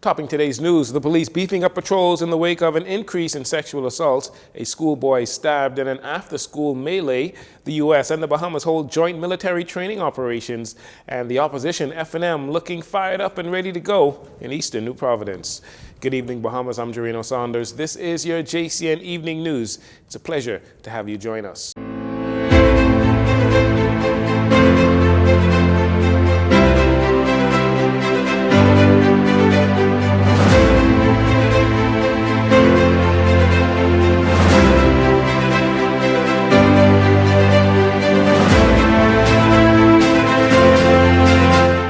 Topping today's news, the police beefing up patrols in the wake of an increase in sexual assaults, a schoolboy stabbed in an after-school melee. The U.S. and the Bahamas hold joint military training operations, and the opposition F&M looking fired up and ready to go in eastern New Providence. Good evening, Bahamas. I'm Jarino Saunders. This is your JCN Evening News. It's a pleasure to have you join us.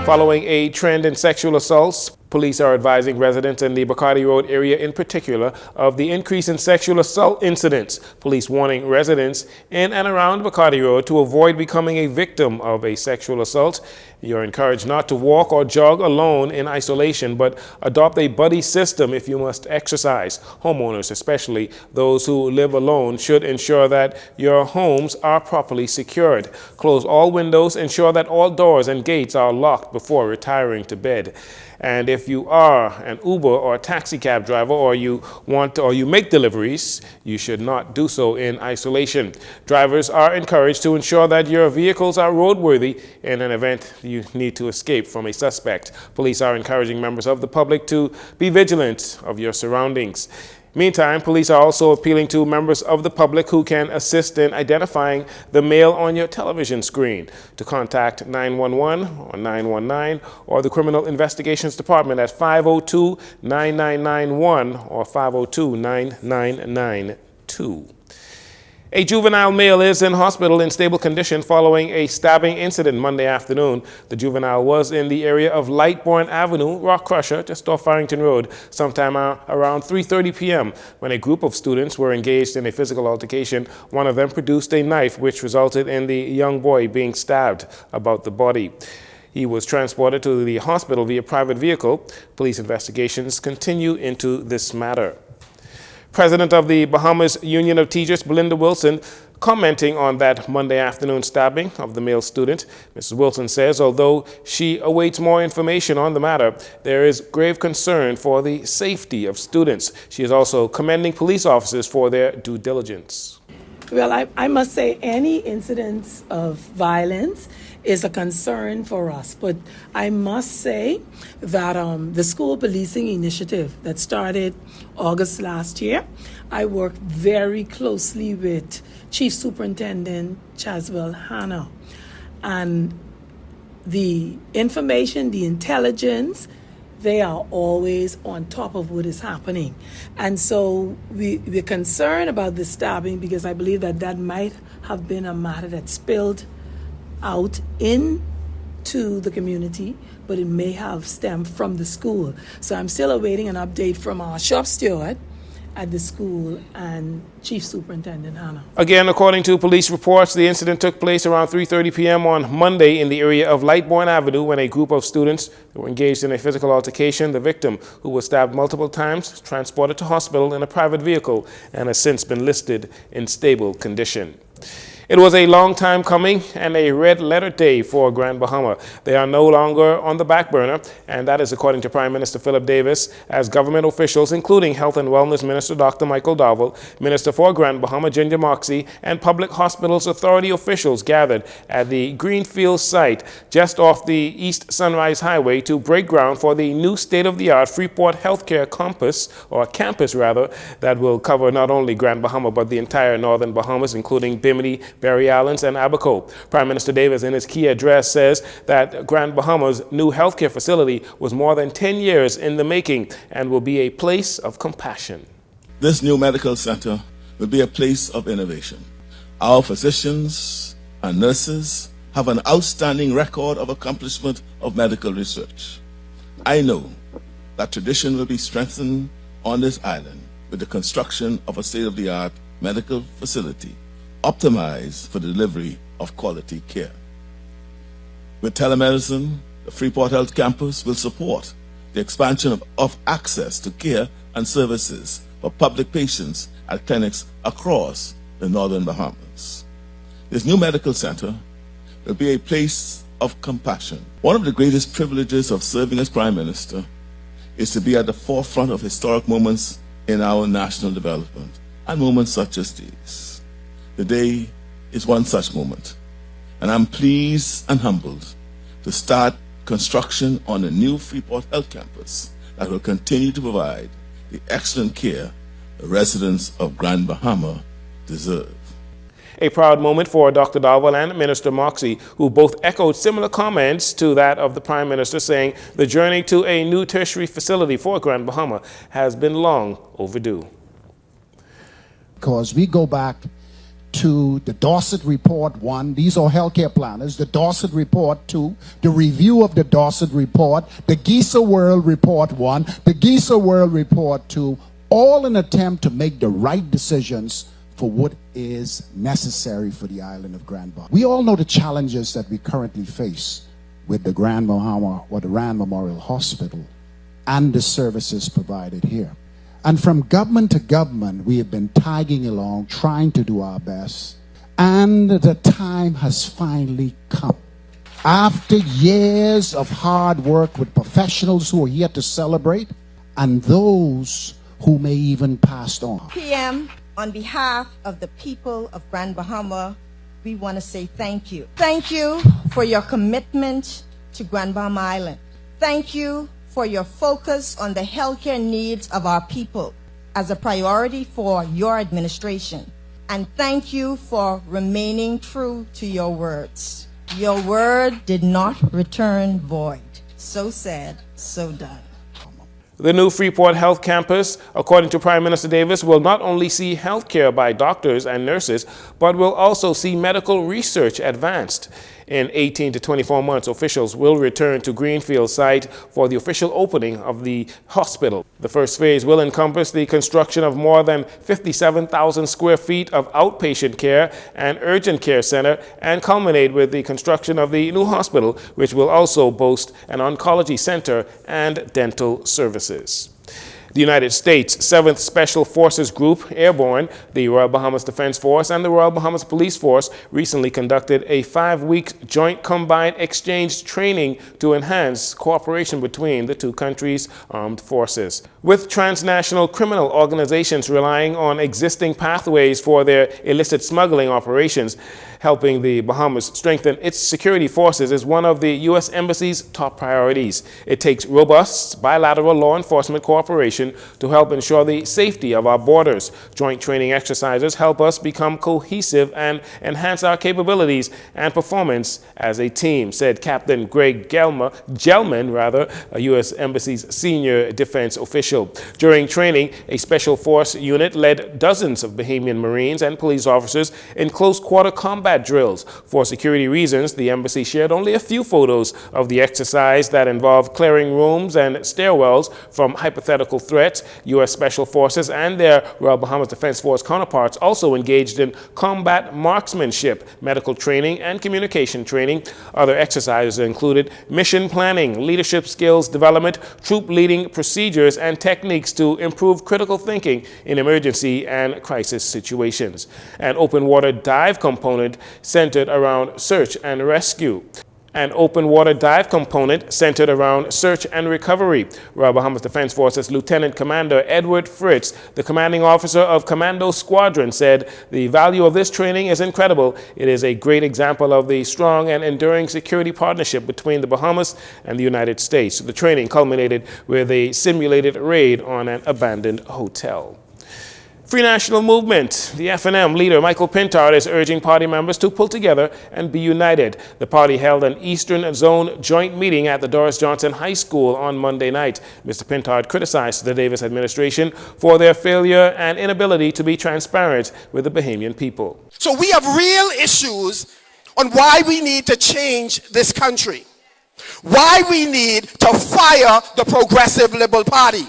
Following a trend in sexual assaults, police are advising residents in the Bacardi Road area in particular of the increase in sexual assault incidents. Police warning residents in and around Bacardi Road to avoid becoming a victim of a sexual assault. You're encouraged not to walk or jog alone in isolation, but adopt a buddy system if you must exercise. Homeowners, especially those who live alone, should ensure that your homes are properly secured. Close all windows, ensure that all doors and gates are locked before retiring to bed. And if you are an Uber or a taxi cab driver, or you make deliveries, you should not do so in isolation. Drivers are encouraged to ensure that your vehicles are roadworthy in an event you need to escape from a suspect. Police are encouraging members of the public to be vigilant of your surroundings. Meantime, police are also appealing to members of the public who can assist in identifying the male on your television screen to contact 911 or 919 or the Criminal Investigations Department at 502-9991 or 502-9992. A juvenile male is in hospital in stable condition following a stabbing incident Monday afternoon. The juvenile was in the area of Lightbourne Avenue, Rock Crusher, just off Farrington Road, sometime around 3:30 p.m. when a group of students were engaged in a physical altercation. One of them produced a knife, which resulted in the young boy being stabbed about the body. He was transported to the hospital via private vehicle. Police investigations continue into this matter. President of the Bahamas Union of Teachers, Belinda Wilson, commenting on that Monday afternoon stabbing of the male student. Mrs. Wilson says although she awaits more information on the matter, there is grave concern for the safety of students. She is also commending police officers for their due diligence. Well, I must say any incidents of violence is a concern for us. But I must say that the school policing initiative that started August last year, I worked very closely with Chief Superintendent Chaswell Hanna. And the information, the intelligence, they are always on top of what is happening. And so we're concerned about the stabbing because I believe that might have been a matter that spilled out into the community, but it may have stemmed from the school. So I'm still awaiting an update from our shop steward at the school and Chief Superintendent Hanna. Again, according to police reports, the incident took place around 3:30 p.m. on Monday in the area of Lightbourne Avenue when a group of students were engaged in a physical altercation. The victim, who was stabbed multiple times, transported to hospital in a private vehicle and has since been listed in stable condition. It was a long time coming and a red letter day for Grand Bahama. They are no longer on the back burner, and that is according to Prime Minister Philip Davis, as government officials, including Health and Wellness Minister Dr. Michael Dowell, Minister for Grand Bahama Ginger Moxie, and Public Hospitals Authority officials gathered at the Greenfield site just off the East Sunrise Highway to break ground for the new state-of-the-art Freeport Healthcare campus that will cover not only Grand Bahama but the entire northern Bahamas, including Bimini, Barry Islands, and Abaco. Prime Minister Davis, in his key address, says that Grand Bahama's new healthcare facility was more than 10 years in the making and will be a place of compassion. This new medical center will be a place of innovation. Our physicians and nurses have an outstanding record of accomplishment of medical research. I know that tradition will be strengthened on this island with the construction of a state-of-the-art medical facility optimized for the delivery of quality care. With telemedicine, the Freeport Health Campus will support the expansion of access to care and services for public patients at clinics across the northern Bahamas. This new medical center will be a place of compassion. One of the greatest privileges of serving as Prime Minister is to be at the forefront of historic moments in our national development, and moments such as these. Today is one such moment, and I'm pleased and humbled to start construction on a new Freeport Health Campus that will continue to provide the excellent care the residents of Grand Bahama deserve. A proud moment for Dr. Darwell and Minister Moxey, who both echoed similar comments to that of the Prime Minister, saying the journey to a new tertiary facility for Grand Bahama has been long overdue. Because we go back to the Dorset Report 1, these are healthcare planners, the Dorset Report 2, the review of the Dorset Report, the Giza World Report 1, the Giza World Report 2, all in an attempt to make the right decisions for what is necessary for the island of Grand Bahama. We all know the challenges that we currently face with the Grand Bahama or the Rand Memorial Hospital and the services provided here. And from government to government, we have been tagging along, trying to do our best. And the time has finally come. After years of hard work with professionals who are here to celebrate, and those who may even pass on. PM, on behalf of the people of Grand Bahama, we want to say thank you. Thank you for your commitment to Grand Bahama Island. Thank you for your focus on the healthcare needs of our people as a priority for your administration. And thank you for remaining true to your words. Your word did not return void. So said, so done. The new Freeport Health Campus, according to Prime Minister Davis, will not only see health care by doctors and nurses, but will also see medical research advanced. In 18 to 24 months, officials will return to Greenfield site for the official opening of the hospital. The first phase will encompass the construction of more than 57,000 square feet of outpatient care and urgent care center, and culminate with the construction of the new hospital, which will also boast an oncology center and dental services. The United States 7th Special Forces Group, Airborne, the Royal Bahamas Defense Force, and the Royal Bahamas Police Force recently conducted a 5-week joint combined exchange training to enhance cooperation between the two countries' armed forces. With transnational criminal organizations relying on existing pathways for their illicit smuggling operations, helping the Bahamas strengthen its security forces is one of the U.S. Embassy's top priorities. It takes robust bilateral law enforcement cooperation to help ensure the safety of our borders. Joint training exercises help us become cohesive and enhance our capabilities and performance as a team, said Captain Greg Gelman, a U.S. Embassy's senior defense official. During training, a special force unit led dozens of Bahamian Marines and police officers in close-quarter combat drills. For security reasons, the embassy shared only a few photos of the exercise that involved clearing rooms and stairwells from hypothetical threats. U.S. Special Forces and their Royal Bahamas Defense Force counterparts also engaged in combat marksmanship, medical training, and communication training. Other exercises included mission planning, leadership skills development, troop leading procedures, and techniques to improve critical thinking in emergency and crisis situations. An open water dive component centered around search and rescue. Royal Bahamas Defense Forces Lieutenant Commander Edward Fritz, the commanding officer of Commando Squadron, said the value of this training is incredible. It is a great example of the strong and enduring security partnership between the Bahamas and the United States. The training culminated with a simulated raid on an abandoned hotel. Free National Movement. The FNM leader Michael Pintard is urging party members to pull together and be united. The party held an Eastern Zone joint meeting at the Doris Johnson High School on Monday night. Mr. Pintard criticized the Davis administration for their failure and inability to be transparent with the Bahamian people. So we have real issues on why we need to change this country. Why we need to fire the Progressive Liberal Party.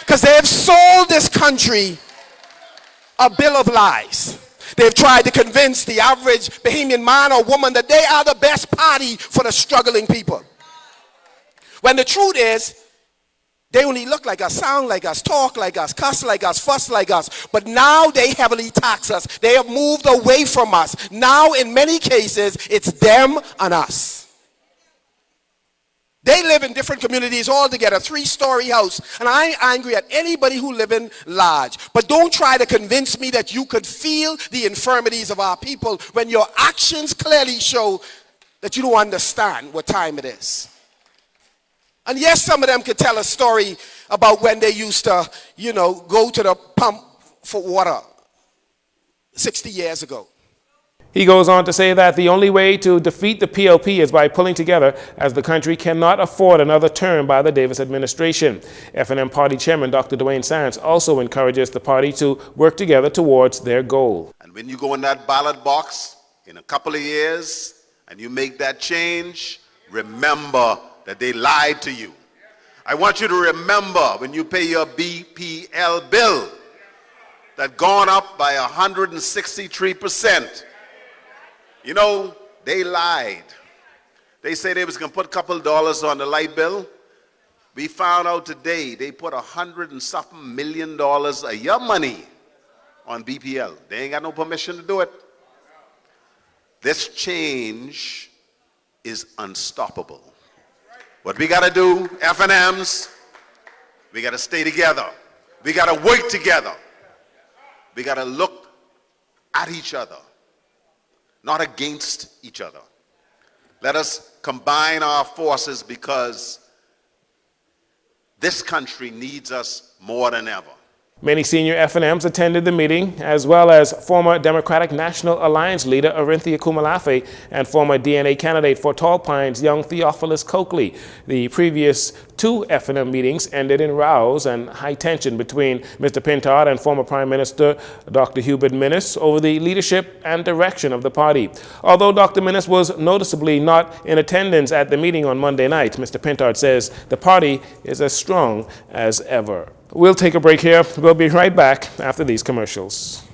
Because they have sold this country a bill of lies. They've tried to convince the average Bahamian man or woman that they are the best party for the struggling people. When the truth is, they only look like us, sound like us, talk like us, cuss like us, fuss like us. But now they heavily tax us. They have moved away from us. Now, in many cases, it's them and us. They live in different communities all together, 3-story house. And I'm angry at anybody who live in large. But don't try to convince me that you could feel the infirmities of our people when your actions clearly show that you don't understand what time it is. And yes, some of them could tell a story about when they used to, go to the pump for water 60 years ago. He goes on to say that the only way to defeat the PLP is by pulling together, as the country cannot afford another term by the Davis administration. F&M Party Chairman Dr. Dwayne Sands also encourages the party to work together towards their goal. And when you go in that ballot box in a couple of years and you make that change, remember that they lied to you. I want you to remember when you pay your BPL bill that gone up by 163%. They lied. They said they was going to put a couple of dollars on the light bill. We found out today they put $100 and something million of your money on BPL. They ain't got no permission to do it. This change is unstoppable. What we got to do, F&Ms, we got to stay together. We got to work together. We got to look at each other, not against each other. Let us combine our forces because this country needs us more than ever. Many senior F&Ms attended the meeting, as well as former Democratic National Alliance leader Arinthia Kumalafe and former DNA candidate for Tall Pines, young Theophilus Coakley. The previous two F&M meetings ended in rows and high tension between Mr. Pintard and former Prime Minister Dr. Hubert Minnis over the leadership and direction of the party. Although Dr. Minnis was noticeably not in attendance at the meeting on Monday night, Mr. Pintard says the party is as strong as ever. We'll take a break here. We'll be right back after these commercials.